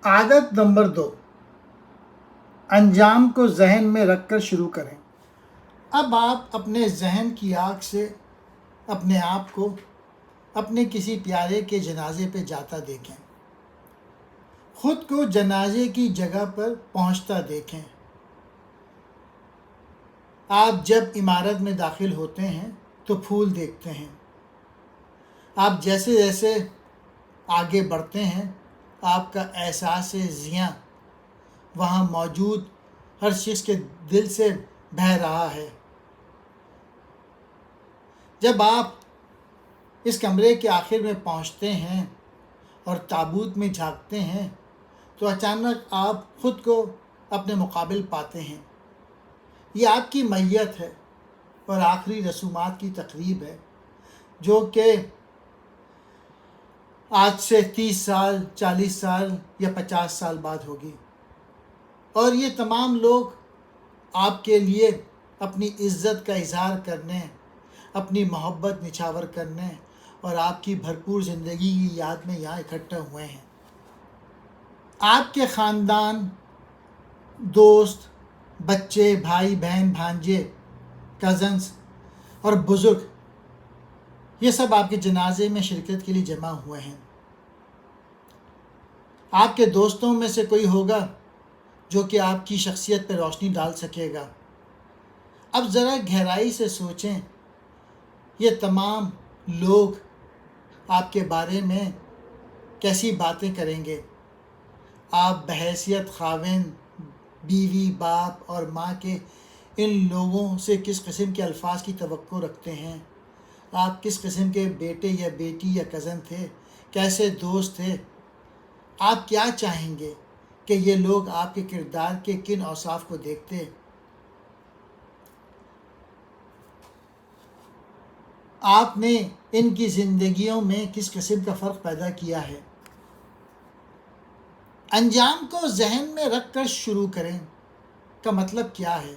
عادت نمبر 2، انجام کو ذہن میں رکھ کر شروع کریں۔ اب آپ اپنے ذہن کی آنکھ سے اپنے آپ کو اپنے کسی پیارے کے جنازے پہ جاتا دیکھیں، خود کو جنازے کی جگہ پر پہنچتا دیکھیں۔ آپ جب عمارت میں داخل ہوتے ہیں تو پھول دیکھتے ہیں، آپ جیسے جیسے آگے بڑھتے ہیں آپ کا احساس زیاں وہاں موجود ہر شخص کے دل سے بہہ رہا ہے۔ جب آپ اس کمرے کے آخر میں پہنچتے ہیں اور تابوت میں جھانکتے ہیں تو اچانک آپ خود کو اپنے مقابل پاتے ہیں۔ یہ آپ کی میت ہے اور آخری رسومات کی تقریب ہے جو کہ آج سے 30 سال، 40 سال یا 50 سال بعد ہوگی، اور یہ تمام لوگ آپ کے لیے اپنی عزت کا اظہار کرنے، اپنی محبت نچھاور کرنے اور آپ کی بھرپور زندگی کی یاد میں یہاں اکٹھا ہوئے ہیں۔ آپ کے خاندان، دوست، بچے، بھائی بہن، بھانجے، کزنس اور بزرگ، یہ سب آپ کے جنازے میں شرکت کے لیے جمع ہوئے ہیں۔ آپ کے دوستوں میں سے کوئی ہوگا جو کہ آپ کی شخصیت پر روشنی ڈال سکے گا۔ اب ذرا گہرائی سے سوچیں، یہ تمام لوگ آپ کے بارے میں کیسی باتیں کریں گے؟ آپ بحیثیت خاوند، بیوی، باپ اور ماں کے ان لوگوں سے کس قسم کے الفاظ کی توقع رکھتے ہیں؟ آپ کس قسم کے بیٹے یا بیٹی یا کزن تھے؟ کیسے دوست تھے؟ آپ کیا چاہیں گے کہ یہ لوگ آپ کے کردار کے کن اوصاف کو دیکھتے؟ آپ نے ان کی زندگیوں میں کس قسم کا فرق پیدا کیا ہے؟ انجام کو ذہن میں رکھ کر شروع کریں کا مطلب کیا ہے؟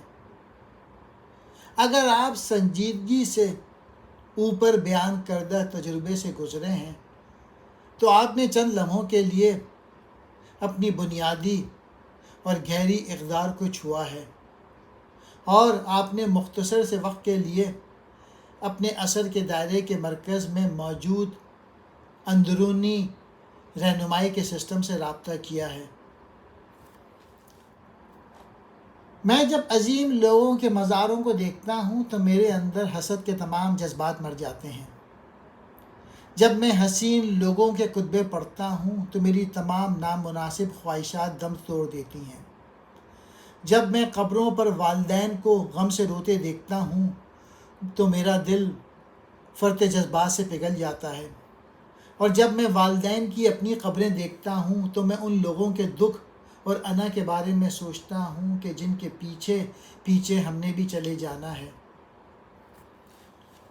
اگر آپ سنجیدگی سے اوپر بیان کردہ تجربے سے گزرے ہیں تو آپ نے چند لمحوں کے لیے اپنی بنیادی اور گہری اقدار کو چھوا ہے، اور آپ نے مختصر سے وقت کے لیے اپنے اثر کے دائرے کے مرکز میں موجود اندرونی رہنمائی کے سسٹم سے رابطہ کیا ہے۔ میں جب عظیم لوگوں کے مزاروں کو دیکھتا ہوں تو میرے اندر حسد کے تمام جذبات مر جاتے ہیں۔ جب میں حسین لوگوں کے کتبے پڑھتا ہوں تو میری تمام نامناسب خواہشات دم توڑ دیتی ہیں۔ جب میں قبروں پر والدین کو غم سے روتے دیکھتا ہوں تو میرا دل فرط جذبات سے پگھل جاتا ہے، اور جب میں والدین کی اپنی قبریں دیکھتا ہوں تو میں ان لوگوں کے دکھ اور انا کے بارے میں سوچتا ہوں کہ جن کے پیچھے پیچھے ہم نے بھی چلے جانا ہے۔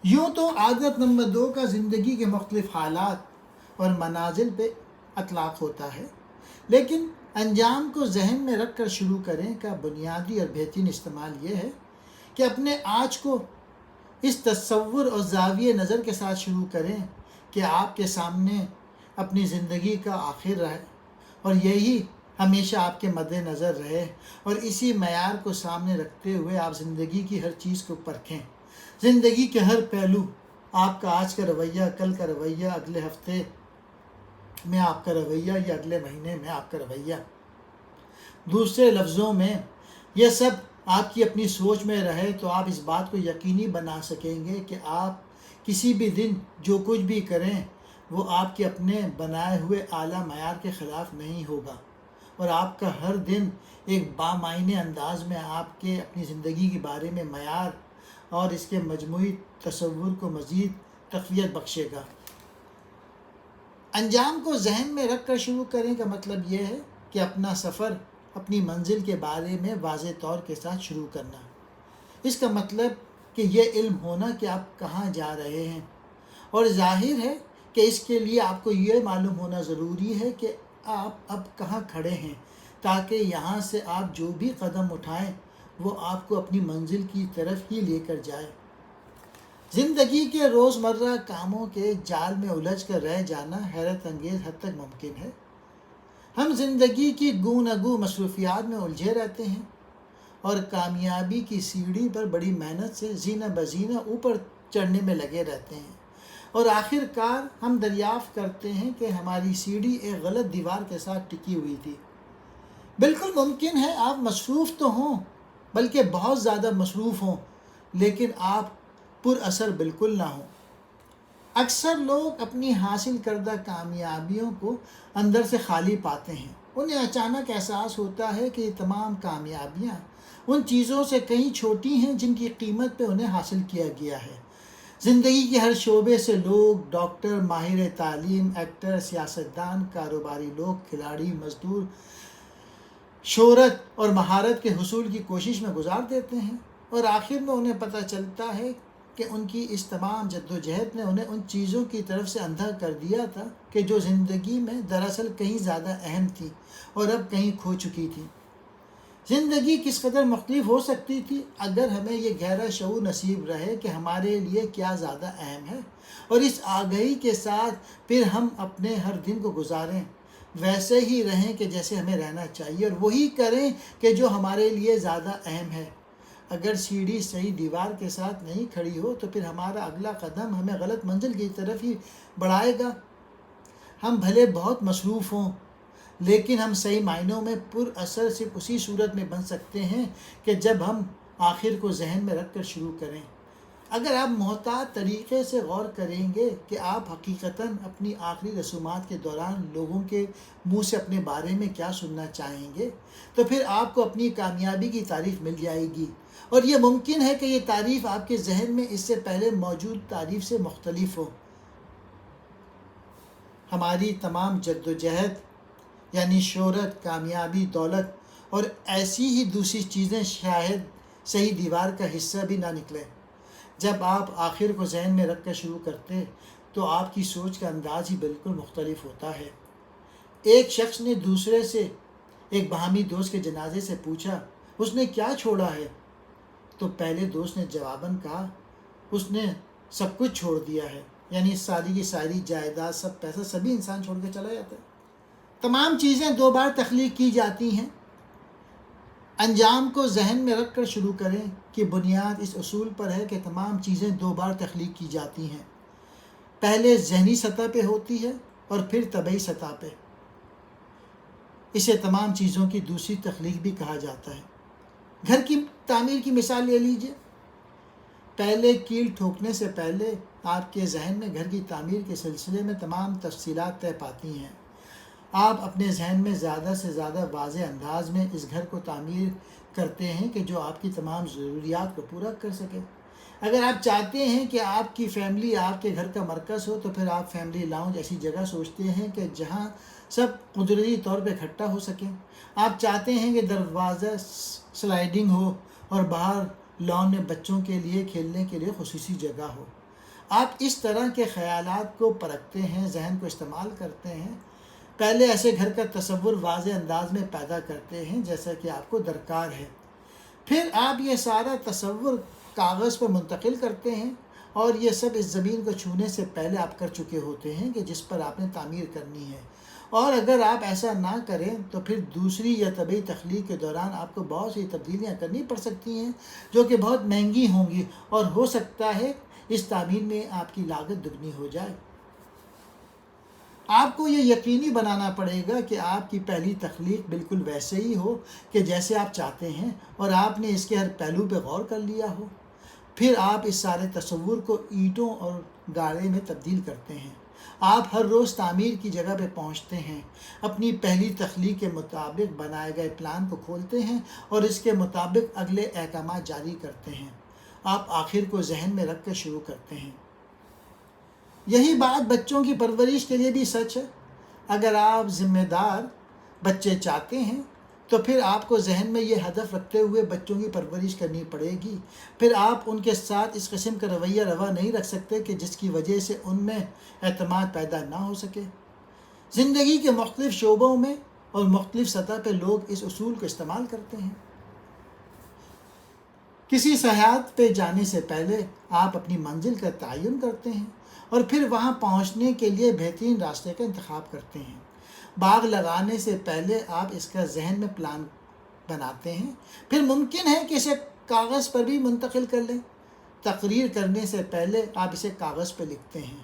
یوں تو عادت نمبر 2 کا زندگی کے مختلف حالات اور منازل پہ اطلاق ہوتا ہے، لیکن انجام کو ذہن میں رکھ کر شروع کریں کا بنیادی اور بہترین استعمال یہ ہے کہ اپنے آج کو اس تصور اور زاویہ نظر کے ساتھ شروع کریں کہ آپ کے سامنے اپنی زندگی کا آخر رہے اور یہی ہمیشہ آپ کے مد نظر رہے، اور اسی معیار کو سامنے رکھتے ہوئے آپ زندگی کی ہر چیز کو پرکھیں۔ زندگی کے ہر پہلو، آپ کا آج کا رویہ، کل کا رویہ، اگلے ہفتے میں آپ کا رویہ یا اگلے مہینے میں آپ کا رویہ۔ دوسرے لفظوں میں یہ سب آپ کی اپنی سوچ میں رہے تو آپ اس بات کو یقینی بنا سکیں گے کہ آپ کسی بھی دن جو کچھ بھی کریں وہ آپ کے اپنے بنائے ہوئے اعلیٰ معیار کے خلاف نہیں ہوگا، اور آپ کا ہر دن ایک بامعنی انداز میں آپ کے اپنی زندگی کے بارے میں معیار اور اس کے مجموعی تصور کو مزید تقویت بخشے گا۔ انجام کو ذہن میں رکھ کر شروع کرنے کا مطلب یہ ہے کہ اپنا سفر اپنی منزل کے بارے میں واضح طور کے ساتھ شروع کرنا۔ اس کا مطلب کہ یہ علم ہونا کہ آپ کہاں جا رہے ہیں، اور ظاہر ہے کہ اس کے لیے آپ کو یہ معلوم ہونا ضروری ہے کہ آپ اب کہاں کھڑے ہیں، تاکہ یہاں سے آپ جو بھی قدم اٹھائیں وہ آپ کو اپنی منزل کی طرف ہی لے کر جائے۔ زندگی کے روزمرہ کاموں کے جال میں الجھ کر رہ جانا حیرت انگیز حد تک ممکن ہے، ہم زندگی کی گوناگوں مصروفیات میں الجھے رہتے ہیں اور کامیابی کی سیڑھی پر بڑی محنت سے زینہ بزینہ اوپر چڑھنے میں لگے رہتے ہیں، اور آخر کار ہم دریافت کرتے ہیں کہ ہماری سیڑھی ایک غلط دیوار کے ساتھ ٹکی ہوئی تھی۔ بالکل ممکن ہے آپ مصروف تو ہوں، بلکہ بہت زیادہ مصروف ہوں، لیکن آپ پر اثر بالکل نہ ہوں۔ اکثر لوگ اپنی حاصل کردہ کامیابیوں کو اندر سے خالی پاتے ہیں۔ انہیں اچانک احساس ہوتا ہے کہ یہ تمام کامیابیاں ان چیزوں سے کہیں چھوٹی ہیں جن کی قیمت پہ انہیں حاصل کیا گیا ہے۔ زندگی کے ہر شعبے سے لوگ ڈاکٹر، ماہر تعلیم، ایکٹر، سیاستدان، کاروباری لوگ، کھلاڑی، مزدور شہرت اور مہارت کے حصول کی کوشش میں گزار دیتے ہیں، اور آخر میں انہیں پتہ چلتا ہے کہ ان کی اس تمام جدوجہد نے انہیں ان چیزوں کی طرف سے اندھا کر دیا تھا کہ جو زندگی میں دراصل کہیں زیادہ اہم تھی اور اب کہیں کھو چکی تھی۔ زندگی کس قدر مختلف ہو سکتی تھی اگر ہمیں یہ گہرا شعور نصیب رہے کہ ہمارے لیے کیا زیادہ اہم ہے، اور اس آگہی کے ساتھ پھر ہم اپنے ہر دن کو گزاریں، ویسے ہی رہیں کہ جیسے ہمیں رہنا چاہیے، اور وہی کریں کہ جو ہمارے لیے زیادہ اہم ہے۔ اگر سیڑھی صحیح دیوار کے ساتھ نہیں کھڑی ہو تو پھر ہمارا اگلا قدم ہمیں غلط منزل کی طرف ہی بڑھائے گا۔ ہم بھلے بہت مصروف ہوں، لیکن ہم صحیح معنوں میں پر اثر صرف اسی صورت میں بن سکتے ہیں کہ جب ہم آخر کو ذہن میں رکھ کر شروع کریں۔ اگر آپ محتاط طریقے سے غور کریں گے کہ آپ حقیقتاً اپنی آخری رسومات کے دوران لوگوں کے منہ سے اپنے بارے میں کیا سننا چاہیں گے، تو پھر آپ کو اپنی کامیابی کی تعریف مل جائے گی، اور یہ ممکن ہے کہ یہ تعریف آپ کے ذہن میں اس سے پہلے موجود تعریف سے مختلف ہو۔ ہماری تمام جدوجہد یعنی شہرت، کامیابی، دولت اور ایسی ہی دوسری چیزیں شاید صحیح دیوار کا حصہ بھی نہ نکلیں۔ جب آپ آخر کو ذہن میں رکھ کر شروع کرتے تو آپ کی سوچ کا انداز ہی بالکل مختلف ہوتا ہے۔ ایک شخص نے دوسرے سے ایک باہمی دوست کے جنازے سے پوچھا، اس نے کیا چھوڑا ہے؟ تو پہلے دوست نے جواباً کہا، اس نے سب کچھ چھوڑ دیا ہے، یعنی ساری کی ساری جائیداد، سب پیسہ، سبھی انسان چھوڑ کے چلا جاتا ہے۔ تمام چیزیں دو بار تخلیق کی جاتی ہیں۔ انجام کو ذہن میں رکھ کر شروع کریں کہ بنیاد اس اصول پر ہے کہ تمام چیزیں دو بار تخلیق کی جاتی ہیں، پہلے ذہنی سطح پہ ہوتی ہے اور پھر طبعی سطح پہ۔ اسے تمام چیزوں کی دوسری تخلیق بھی کہا جاتا ہے۔ گھر کی تعمیر کی مثال لے لیجئے۔ پہلے کیل ٹھوکنے سے پہلے آپ کے ذہن میں گھر کی تعمیر کے سلسلے میں تمام تفصیلات طے پاتی ہیں۔ آپ اپنے ذہن میں زیادہ سے زیادہ واضح انداز میں اس گھر کو تعمیر کرتے ہیں کہ جو آپ کی تمام ضروریات کو پورا کر سکے۔ اگر آپ چاہتے ہیں کہ آپ کی فیملی آپ کے گھر کا مرکز ہو تو پھر آپ فیملی لاؤنج ایسی جگہ سوچتے ہیں کہ جہاں سب قدرتی طور پہ اکٹھا ہو سکیں۔ آپ چاہتے ہیں کہ دروازہ سلائیڈنگ ہو اور باہر لان میں بچوں کے لیے کھیلنے کے لیے خصوصی جگہ ہو۔ آپ اس طرح کے خیالات کو پرکھتے ہیں، ذہن کو استعمال کرتے ہیں، پہلے ایسے گھر کا تصور واضح انداز میں پیدا کرتے ہیں جیسا کہ آپ کو درکار ہے، پھر آپ یہ سارا تصور کاغذ پر منتقل کرتے ہیں، اور یہ سب اس زمین کو چھونے سے پہلے آپ کر چکے ہوتے ہیں کہ جس پر آپ نے تعمیر کرنی ہے۔ اور اگر آپ ایسا نہ کریں تو پھر دوسری یا طبعی تخلیق کے دوران آپ کو بہت سی تبدیلیاں کرنی پڑ سکتی ہیں جو کہ بہت مہنگی ہوں گی، اور ہو سکتا ہے اس تعمیر میں آپ کی لاگت دگنی ہو جائے۔ آپ کو یہ یقینی بنانا پڑے گا کہ آپ کی پہلی تخلیق بالکل ویسے ہی ہو کہ جیسے آپ چاہتے ہیں، اور آپ نے اس کے ہر پہلو پہ غور کر لیا ہو۔ پھر آپ اس سارے تصور کو اینٹوں اور گارے میں تبدیل کرتے ہیں۔ آپ ہر روز تعمیر کی جگہ پہ پہنچتے ہیں، اپنی پہلی تخلیق کے مطابق بنائے گئے پلان کو کھولتے ہیں اور اس کے مطابق اگلے احکامات جاری کرتے ہیں۔ آپ آخر کو ذہن میں رکھ کر شروع کرتے ہیں۔ یہی بات بچوں کی پرورش کے لیے بھی سچ ہے۔ اگر آپ ذمہ دار بچے چاہتے ہیں تو پھر آپ کو ذہن میں یہ ہدف رکھتے ہوئے بچوں کی پرورش کرنی پڑے گی۔ پھر آپ ان کے ساتھ اس قسم کا رویہ روا نہیں رکھ سکتے کہ جس کی وجہ سے ان میں اعتماد پیدا نہ ہو سکے۔ زندگی کے مختلف شعبوں میں اور مختلف سطح پہ لوگ اس اصول کو استعمال کرتے ہیں۔ کسی سیاحت پہ جانے سے پہلے آپ اپنی منزل کا تعین کرتے ہیں اور پھر وہاں پہنچنے کے لیے بہترین راستے کا انتخاب کرتے ہیں۔ باغ لگانے سے پہلے آپ اس کا ذہن میں پلان بناتے ہیں، پھر ممکن ہے کہ اسے کاغذ پر بھی منتقل کر لیں۔ تقریر کرنے سے پہلے آپ اسے کاغذ پہ لکھتے ہیں۔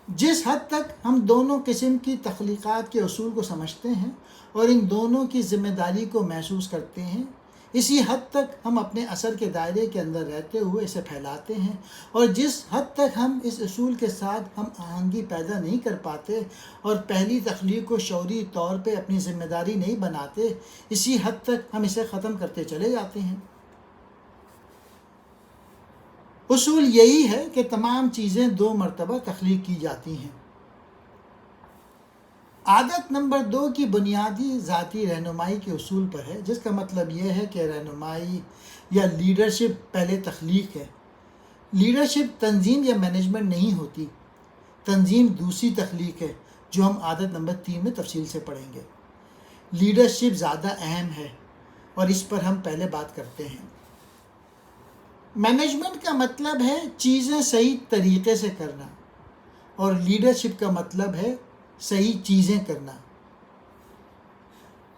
جس حد تک ہم دونوں قسم کی تخلیقات کے اصول کو سمجھتے ہیں اور ان دونوں کی ذمہ داری کو محسوس کرتے ہیں، اسی حد تک ہم اپنے اثر کے دائرے کے اندر رہتے ہوئے اسے پھیلاتے ہیں، اور جس حد تک ہم اس اصول کے ساتھ ہم آہنگی پیدا نہیں کر پاتے اور پہلی تخلیق کو شعوری طور پہ اپنی ذمہ داری نہیں بناتے، اسی حد تک ہم اسے ختم کرتے چلے جاتے ہیں۔ اصول یہی ہے کہ تمام چیزیں 2 مرتبہ تخلیق کی جاتی ہیں۔ عادت نمبر 2 کی بنیادی ذاتی رہنمائی کے اصول پر ہے، جس کا مطلب یہ ہے کہ رہنمائی یا لیڈرشپ پہلے تخلیق ہے۔ لیڈرشپ تنظیم یا مینجمنٹ نہیں ہوتی، تنظیم دوسری تخلیق ہے جو ہم عادت نمبر 3 میں تفصیل سے پڑھیں گے۔ لیڈرشپ زیادہ اہم ہے اور اس پر ہم پہلے بات کرتے ہیں۔ مینجمنٹ کا مطلب ہے چیزیں صحیح طریقے سے کرنا، اور لیڈرشپ کا مطلب ہے صحیح چیزیں کرنا۔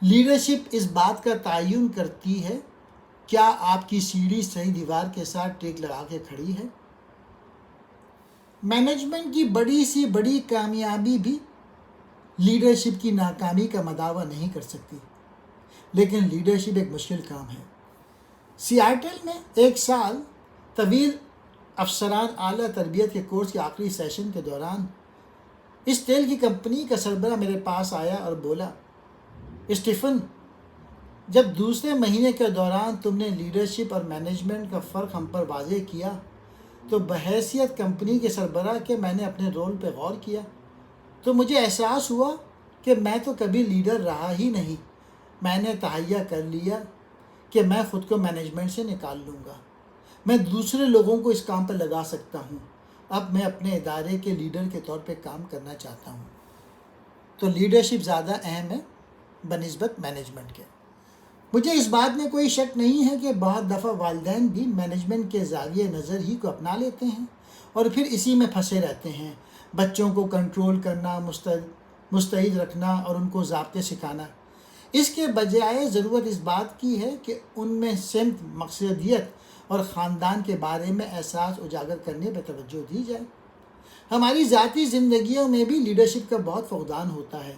لیڈرشپ اس بات کا تعین کرتی ہے کیا آپ کی سیڑھی صحیح دیوار کے ساتھ ٹیک لگا کے کھڑی ہے۔ مینجمنٹ کی بڑی سی بڑی کامیابی بھی لیڈرشپ کی ناکامی کا مداوع نہیں کر سکتی، لیکن لیڈرشپ ایک مشکل کام ہے۔ سیاٹل میں ایک سال طویل افسران اعلیٰ تربیت کے کورس کے آخری سیشن کے دوران اس تیل کی کمپنی کا سربراہ میرے پاس آیا اور بولا، اسٹیفن، جب دوسرے مہینے کے دوران تم نے لیڈرشپ اور مینجمنٹ کا فرق ہم پر واضح کیا تو بحیثیت کمپنی کے سربراہ کے میں نے اپنے رول پہ غور کیا تو مجھے احساس ہوا کہ میں تو کبھی لیڈر رہا ہی نہیں۔ میں نے تہیہ کر لیا کہ میں خود کو مینجمنٹ سے نکال لوں گا، میں دوسرے لوگوں کو اس کام پر لگا سکتا ہوں، اب میں اپنے ادارے کے لیڈر کے طور پہ کام کرنا چاہتا ہوں۔ تو لیڈرشپ زیادہ اہم ہے بنسبت مینجمنٹ کے۔ مجھے اس بات میں کوئی شک نہیں ہے کہ بہت دفعہ والدین بھی مینجمنٹ کے زاویہ نظر ہی کو اپنا لیتے ہیں اور پھر اسی میں پھنسے رہتے ہیں۔ بچوں کو کنٹرول کرنا، مستعد رکھنا اور ان کو ضابطے سکھانا، اس کے بجائے ضرورت اس بات کی ہے کہ ان میں سمت، مقصدیت اور خاندان کے بارے میں احساس اجاگر کرنے پہ توجہ دی جائے۔ ہماری ذاتی زندگیوں میں بھی لیڈرشپ کا بہت فقدان ہوتا ہے۔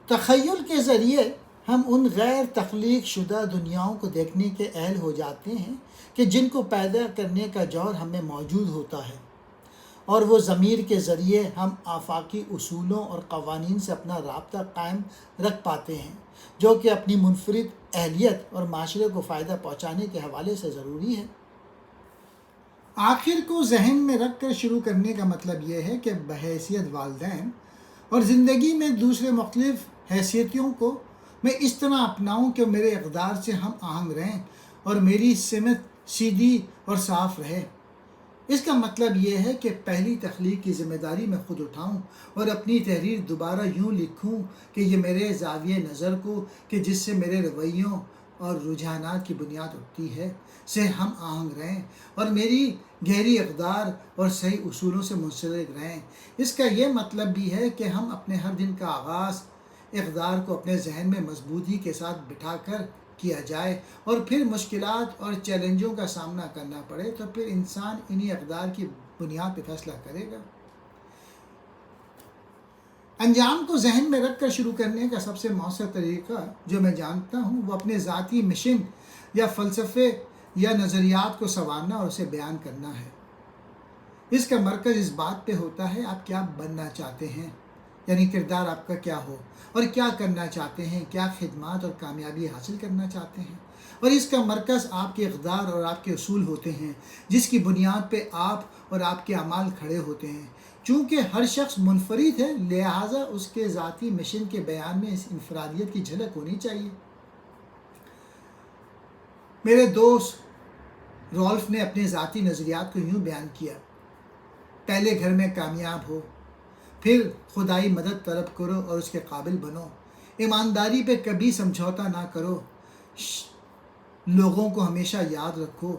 تخیل کے ذریعے ہم ان غیر تخلیق شدہ دنیاؤں کو دیکھنے کے اہل ہو جاتے ہیں کہ جن کو پیدا کرنے کا جوہر ہم میں موجود ہوتا ہے، اور وہ ضمیر کے ذریعے ہم آفاقی اصولوں اور قوانین سے اپنا رابطہ قائم رکھ پاتے ہیں، جو کہ اپنی منفرد اہلیت اور معاشرے کو فائدہ پہنچانے کے حوالے سے ضروری ہے۔ آخر کو ذہن میں رکھ کر شروع کرنے کا مطلب یہ ہے کہ بحیثیت والدین اور زندگی میں دوسرے مختلف حیثیتوں کو میں اس طرح اپناؤں کہ میرے اقدار سے ہم آہنگ رہیں اور میری سمت سیدھی اور صاف رہے۔ اس کا مطلب یہ ہے کہ پہلی تخلیق کی ذمہ داری میں خود اٹھاؤں اور اپنی تحریر دوبارہ یوں لکھوں کہ یہ میرے زاویہ نظر کو، کہ جس سے میرے رویوں اور رجحانات کی بنیاد اٹھتی ہے، سے ہم آہنگ رہیں اور میری گہری اقدار اور صحیح اصولوں سے منسلک رہیں۔ اس کا یہ مطلب بھی ہے کہ ہم اپنے ہر دن کا آغاز اقدار کو اپنے ذہن میں مضبوطی کے ساتھ بٹھا کر کیا جائے، اور پھر مشکلات اور چیلنجوں کا سامنا کرنا پڑے تو پھر انسان انہی اقدار کی بنیاد پہ فیصلہ کرے گا۔ انجام کو ذہن میں رکھ کر شروع کرنے کا سب سے مؤثر طریقہ جو میں جانتا ہوں وہ اپنے ذاتی مشن یا فلسفے یا نظریات کو سنوارنا اور اسے بیان کرنا ہے۔ اس کا مرکز اس بات پہ ہوتا ہے آپ کیا بننا چاہتے ہیں، یعنی کردار آپ کا کیا ہو، اور کیا کرنا چاہتے ہیں، کیا خدمات اور کامیابی حاصل کرنا چاہتے ہیں، اور اس کا مرکز آپ کے اقدار اور آپ کے اصول ہوتے ہیں جس کی بنیاد پہ آپ اور آپ کے اعمال کھڑے ہوتے ہیں۔ چونکہ ہر شخص منفرد ہے، لہٰذا اس کے ذاتی مشن کے بیان میں اس انفرادیت کی جھلک ہونی چاہیے۔ میرے دوست رالف نے اپنے ذاتی نظریات کو یوں بیان کیا: پہلے گھر میں کامیاب ہو، پھر خدائی مدد طلب کرو اور اس کے قابل بنو، ایمانداری پہ کبھی سمجھوتا نہ کرو، لوگوں کو ہمیشہ یاد رکھو،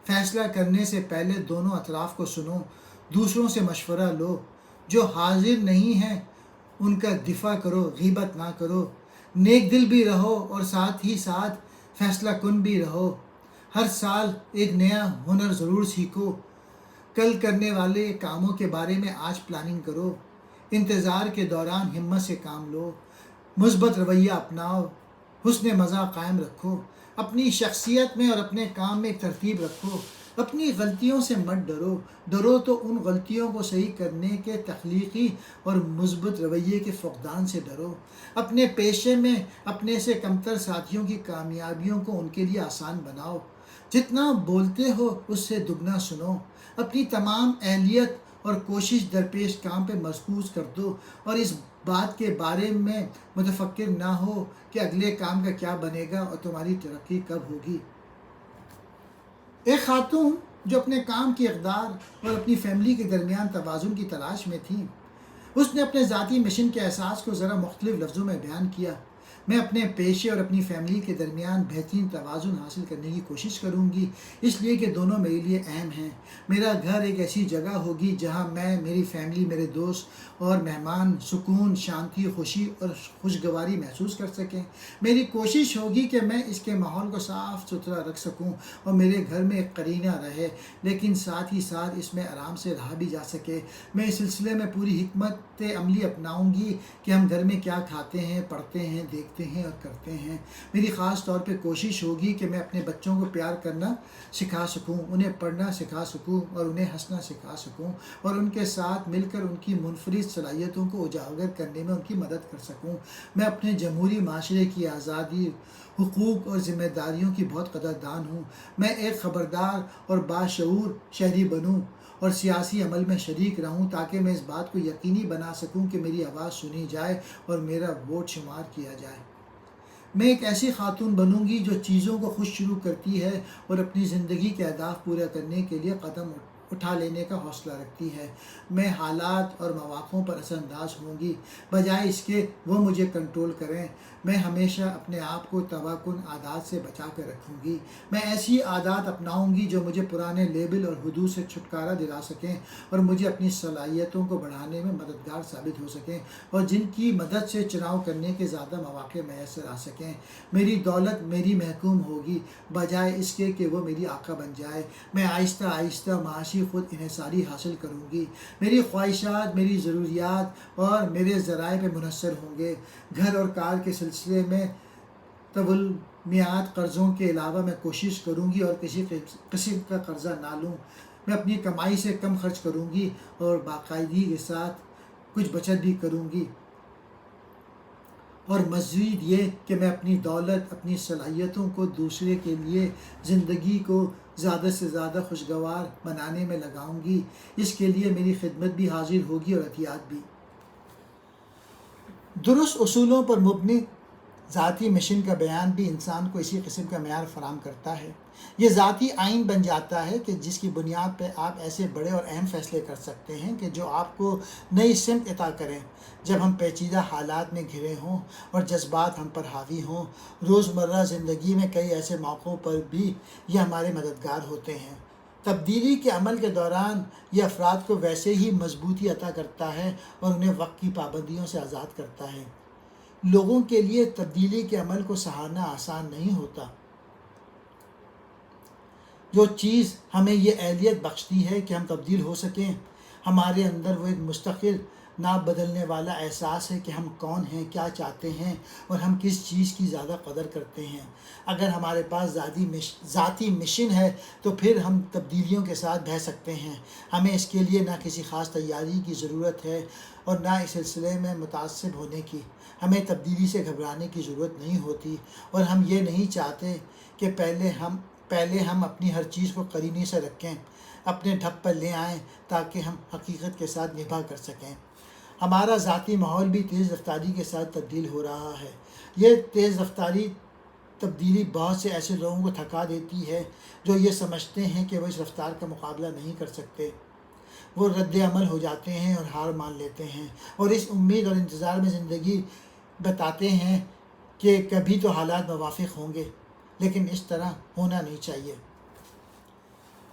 فیصلہ کرنے سے پہلے دونوں اطراف کو سنو، دوسروں سے مشورہ لو، جو حاضر نہیں ہیں ان کا دفاع کرو، غیبت نہ کرو، نیک دل بھی رہو اور ساتھ ہی ساتھ فیصلہ کن بھی رہو۔ ہر سال ایک نیا ہنر ضرور سیکھو، کل کرنے والے کاموں کے بارے میں آج پلاننگ کرو، انتظار کے دوران ہمت سے کام لو، مثبت رویہ اپناؤ، حسن مزاج قائم رکھو، اپنی شخصیت میں اور اپنے کام میں ایک ترتیب رکھو، اپنی غلطیوں سے مت ڈرو تو ان غلطیوں کو صحیح کرنے کے تخلیقی اور مثبت رویے کے فقدان سے ڈرو، اپنے پیشے میں اپنے سے کمتر ساتھیوں کی کامیابیوں کو ان کے لیے آسان بناؤ، جتنا بولتے ہو اس سے دگنا سنو، اپنی تمام اہلیت اور کوشش درپیش کام پہ مرکوز کر دو اور اس بات کے بارے میں متفکر نہ ہو کہ اگلے کام کا کیا بنے گا اور تمہاری ترقی کب ہوگی۔ ایک خاتون جو اپنے کام کی اقدار اور اپنی فیملی کے درمیان توازن کی تلاش میں تھی، اس نے اپنے ذاتی مشن کے احساس کو ذرا مختلف لفظوں میں بیان کیا۔ میں اپنے پیشے اور اپنی فیملی کے درمیان بہترین توازن حاصل کرنے کی کوشش کروں گی، اس لیے کہ دونوں میرے لیے اہم ہیں۔ میرا گھر ایک ایسی جگہ ہوگی جہاں میں، میری فیملی، میرے دوست اور مہمان سکون، شانتی، خوشی اور خوشگواری محسوس کر سکیں۔ میری کوشش ہوگی کہ میں اس کے ماحول کو صاف ستھرا رکھ سکوں اور میرے گھر میں ایک قرینہ رہے، لیکن ساتھ ہی ساتھ اس میں آرام سے رہا بھی جا سکے۔ میں اس سلسلے میں پوری حکمت عملی اپناؤں گی کہ ہم گھر میں کیا کھاتے ہیں، پڑھتے ہیں، دیکھتے ہیں اور کرتے ہیں۔ میری خاص طور پہ کوشش ہوگی کہ میں اپنے بچوں کو پیار کرنا سکھا سکوں، انہیں پڑھنا سکھا سکوں اور انہیں ہنسنا سکھا سکوں اور ان کے ساتھ مل کر ان کی منفرد صلاحیتوں کو اجاگر کرنے میں ان کی مدد کر سکوں۔ میں اپنے جمہوری معاشرے کی آزادی، حقوق اور ذمہ داریوں کی بہت قدردان ہوں۔ میں ایک خبردار اور باشعور شہری بنوں اور سیاسی عمل میں شریک رہوں تاکہ میں اس بات کو یقینی بنا سکوں کہ میری آواز سنی جائے اور میرا ووٹ شمار کیا جائے۔ میں ایک ایسی خاتون بنوں گی جو چیزوں کو خود شروع کرتی ہے اور اپنی زندگی کے اہداف پورے کرنے کے لیے قدم اٹھا لینے کا حوصلہ رکھتی ہے۔ میں حالات اور مواقعوں پر اثر انداز ہوں گی بجائے اس کے وہ مجھے کنٹرول کریں۔ میں ہمیشہ اپنے آپ کو تباہ عادات سے بچا کر رکھوں گی۔ میں ایسی عادات اپناؤں گی جو مجھے پرانے لیبل اور حدود سے چھٹکارا دلا سکیں اور مجھے اپنی صلاحیتوں کو بڑھانے میں مددگار ثابت ہو سکیں اور جن کی مدد سے چناؤ کرنے کے زیادہ مواقع میسر آ سکیں۔ میری دولت میری محکوم ہوگی بجائے اس کے کہ وہ میری آقا بن جائے۔ میں آہستہ آہستہ معاشی خود انحصاری حاصل کروں گی۔ میری خواہشات میری ضروریات اور میرے ذرائع پہ منحصر ہوں گے۔ گھر اور کار کے سلسلے میں طویل میعاد قرضوں کے علاوہ میں کوشش کروں گی اور کسی قسم کا قرضہ نہ لوں۔ میں اپنی کمائی سے کم خرچ کروں گی اور باقاعدگی کے ساتھ کچھ بچت بھی کروں گی، اور مزید یہ کہ میں اپنی دولت، اپنی صلاحیتوں کو دوسرے کے لیے زندگی کو زیادہ سے زیادہ خوشگوار بنانے میں لگاؤں گی۔ اس کے لیے میری خدمت بھی حاضر ہوگی اور احتیاط بھی۔ درست اصولوں پر مبنی ذاتی مشن کا بیان بھی انسان کو اسی قسم کا معیار فراہم کرتا ہے۔ یہ ذاتی آئین بن جاتا ہے کہ جس کی بنیاد پہ آپ ایسے بڑے اور اہم فیصلے کر سکتے ہیں کہ جو آپ کو نئی سمت عطا کریں۔ جب ہم پیچیدہ حالات میں گھرے ہوں اور جذبات ہم پر حاوی ہوں، روزمرہ زندگی میں کئی ایسے موقعوں پر بھی یہ ہمارے مددگار ہوتے ہیں۔ تبدیلی کے عمل کے دوران یہ افراد کو ویسے ہی مضبوطی عطا کرتا ہے اور انہیں وقت کی پابندیوں سے آزاد کرتا ہے۔ لوگوں کے لیے تبدیلی کے عمل کو سہارنا آسان نہیں ہوتا۔ جو چیز ہمیں یہ اہلیت بخشتی ہے کہ ہم تبدیل ہو سکیں، ہمارے اندر وہ ایک مستقل نہ بدلنے والا احساس ہے کہ ہم کون ہیں، کیا چاہتے ہیں اور ہم کس چیز کی زیادہ قدر کرتے ہیں۔ اگر ہمارے پاس ذاتی مشن ہے تو پھر ہم تبدیلیوں کے ساتھ بہہ سکتے ہیں۔ ہمیں اس کے لیے نہ کسی خاص تیاری کی ضرورت ہے اور نہ اس سلسلے میں متعصب ہونے کی۔ ہمیں تبدیلی سے گھبرانے کی ضرورت نہیں ہوتی اور ہم یہ نہیں چاہتے کہ پہلے ہم اپنی ہر چیز کو قرینے سے رکھیں، اپنے ڈھب پر لے آئیں تاکہ ہم حقیقت کے ساتھ نبھا کر سکیں۔ ہمارا ذاتی ماحول بھی تیز رفتاری کے ساتھ تبدیل ہو رہا ہے۔ یہ تیز رفتاری تبدیلی بہت سے ایسے لوگوں کو تھکا دیتی ہے جو یہ سمجھتے ہیں کہ وہ اس رفتار کا مقابلہ نہیں کر سکتے۔ وہ رد عمل ہو جاتے ہیں اور ہار مان لیتے ہیں اور اس امید اور انتظار میں زندگی بتاتے ہیں کہ کبھی تو حالات موافق ہوں گے، لیکن اس طرح ہونا نہیں چاہیے۔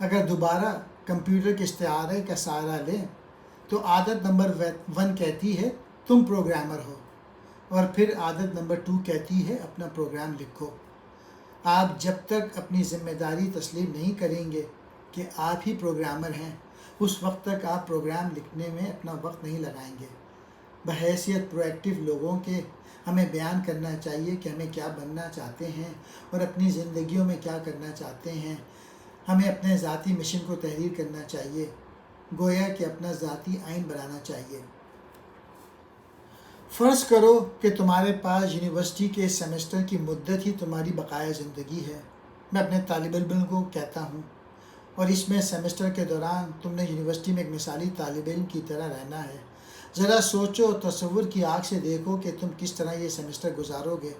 اگر دوبارہ کمپیوٹر کے استعارے کا سہارا لیں تو عادت نمبر 1 کہتی ہے تم پروگرامر ہو، اور پھر عادت نمبر 2 کہتی ہے اپنا پروگرام لکھو۔ آپ جب تک اپنی ذمہ داری تسلیم نہیں کریں گے کہ آپ ہی پروگرامر ہیں، اس وقت تک آپ پروگرام لکھنے میں اپنا وقت نہیں لگائیں گے۔ بحیثیت پرو ایکٹیو لوگوں کے ہمیں بیان کرنا چاہیے کہ ہمیں کیا بننا چاہتے ہیں اور اپنی زندگیوں میں کیا کرنا چاہتے ہیں۔ ہمیں اپنے ذاتی مشن کو تحریر کرنا چاہیے، گویا کہ اپنا ذاتی آئین بنانا چاہیے۔ فرض کرو کہ تمہارے پاس یونیورسٹی کے سیمسٹر کی مدت ہی تمہاری بقایا زندگی ہے۔ میں اپنے طالب علم کو کہتا ہوں، اور اس میں سیمسٹر کے دوران تم نے یونیورسٹی میں ایک مثالی طالب علم کی طرح رہنا ہے۔ ذرا سوچو اور تصور کی آنکھ سے دیکھو کہ تم کس طرح یہ سیمسٹر گزارو گے۔